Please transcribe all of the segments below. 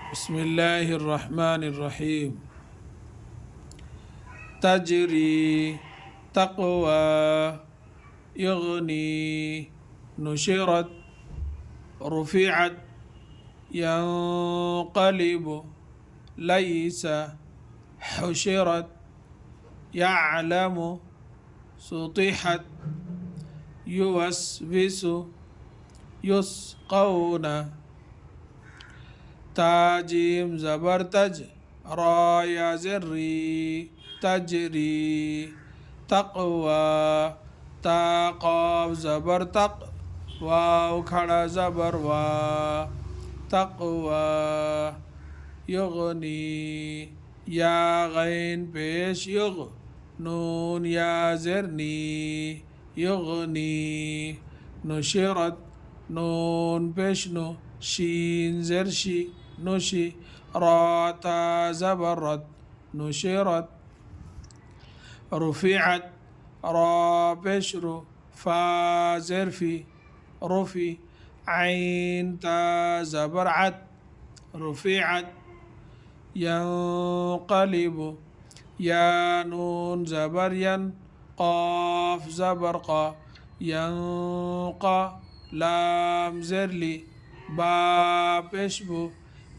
बिस्मिल्लाहिर्रहमानिर्रहीम। तजरी तक़वा यग़नी नुशिरत रुफ़िअत यंक़लिबु लैसा हुशिरत यअलमु सुतिहत युवस्विसु युस्क़ौना। ताजीम ज़बर तज रा या ज़र्री तजरी तक़वा ता क़ाफ ज़बर तक वाव खड़ा ज़बर वा तक़वा युग़नी या गैन पेश युग नून या ज़रनी युग़नी नुशिरत नून पेश नु शीन ज़रशी नुशी राता ज़बरत नुशिरत रुफ़िअत रा पेशरु फ़ा ज़रफ़ी रुफ़ी ऐन ता ज़बरअत रुफ़िअत यंक़लिबु या नून ज़बर यन क़ाफ ज़बर क़ा यंक़ा लाम ज़रली बा पेशबु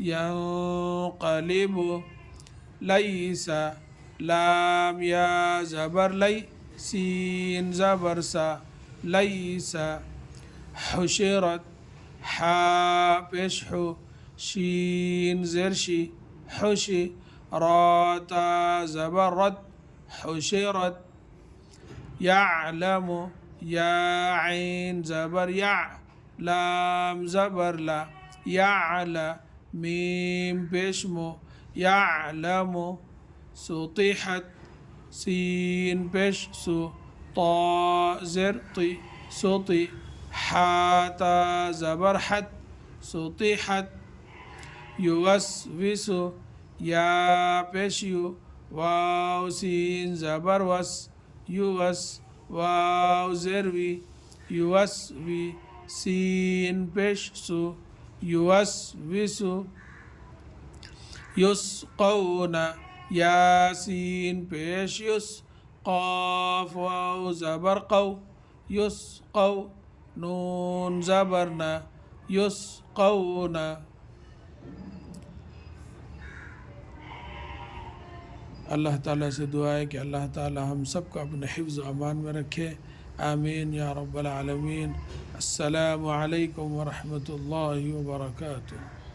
यंक़लिबु लैसा लाम या ज़बर लै सीन ज़बर सा लैसा हुशिरत हा पेशहु शीन ज़रशी हुशी राता ज़बरत हुशिरत यअलमु या ऐन ज़बर या लाम ज़बर ला यअला मीम पेशमु यअलमु सुतिहत सीन पेश सु ता ज़र ती सुती हाता ज़बर हत सुतिहत युवस्विसु या पेश यु वाव सीन ज़बर वस युवस वाव ज़रवी युवस्वी सीन पेश सु युवस्विसु युस्क़ौना यासीन पेश युस क़ाफ वाव ज़बर क़ौ युस्क़ौ नून ज़बरना युस्क़ौना। अल्लाह ताला से दुआ है कि अल्लाह ताला हम सब को अपने हिफ्ज़ अमान में रखे। आमीन या रब्बल आलमीन। अस्सलामु अलैकुम व रहमतुल्लाहि व बरकातुहू।